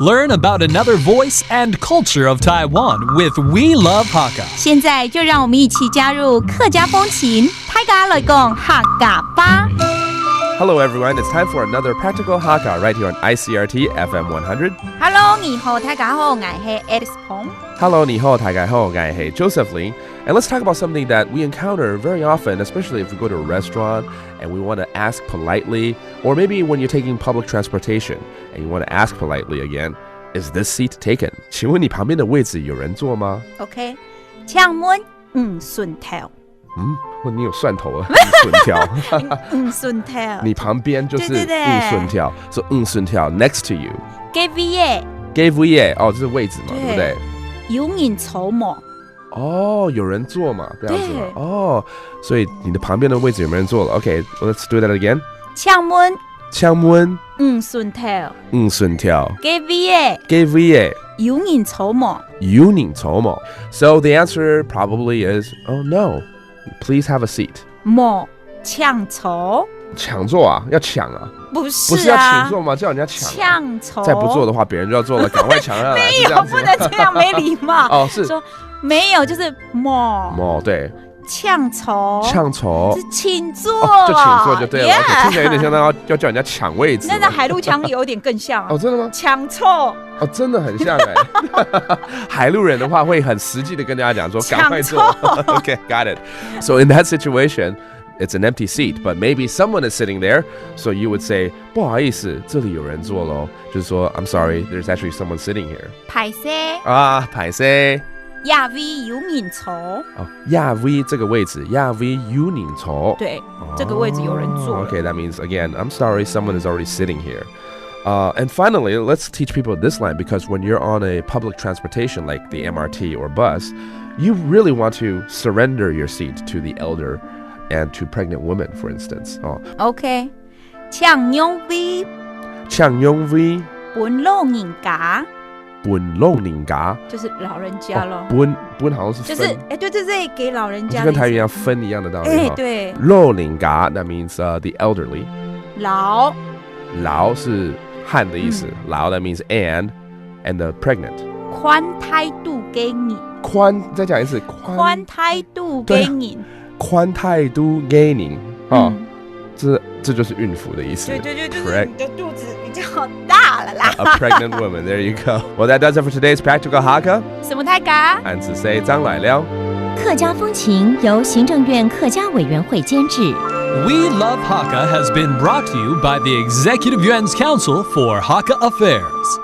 Learn about another voice and culture of Taiwan with We Love Hakka. 现在就让我们一起加入客家风情，大家来讲客家吧。Hello everyone, it's time for another Practical Hakka right here on ICRT FM 100. Hello， 你好，大家好，我是 Alice Pong。Hello, 你好，大家好，我是 Joseph Ling. And let's talk about something that we encounter very often, especially if we go to a restaurant and we want to ask politely, or maybe when you're taking public transportation and you want to ask politely again, is this seat taken? 请问你旁边的位置有人坐吗？ OK， 请问蒜头。你有蒜头啊？蒜条。蒜头。你旁边就是蒜条，所以蒜条 next to you。给位。给位哦，这是位置嘛，对不对？有人坐嘛？哦，有人坐嘛，这样子嘛。哦，所以你的旁边的位置有没有人坐了 ？OK, let's do that again. 请问蒜头。蒜条。给位。给位。有人坐嘛？有人坐嘛。So the answer probably is, oh no, please have a seat. 没抢坐。抢坐啊？要抢啊？不是不是要请坐吗？叫人家抢。抢坐。再不做的话，别人就要做了，赶快抢啊！没有，不能这样，没礼貌。哦，是说没有，就是没对。抢坐，是请坐，就请坐就对了。而且听起来有点像要叫人家抢位置。那海陆腔有点更像哦，真的吗？抢错哦，真的很像哎。海陆人的话会很实际的跟大家讲说，赶快坐。Okay, got it. So in that situation, it's an empty seat, but maybe someone is sitting there, so you would say, 不好意思，这里有人坐咯。就是说 I'm sorry, there's actually someone sitting here. 歹勢啊，歹勢。亞位有人坐。哦，亞位這個位置，亞位有人坐。對，這個位置有人坐。Okay, that means again, I'm sorry, someone is already sitting here. And finally, let's teach people this line because when you're on a public transportation like the MRT or bus, you really want to surrender your seat to the elder and to pregnant women, for instance. OK, 搶用位，搶用位，本老人家。本老人家就是老人家咯。本好像是分，就是对，给老人家。就跟台语一样分一样的道理。对。老人家 that means the elderly. 老是汉的意思，老 that means and the pregnant. 寬態度給你。再講一次，寬態度給你。寬態度給你。這就是孕婦的意思。對，就是你的肚子比較大了啦。A pregnant woman, there you go. Well, that does it for today's Practical Hakka. 什麼太嘎？俺只say張來了。客家風情由行政院客家委員會監製。We Love Hakka has been brought to you by the Executive Yuan's Council for Hakka Affairs.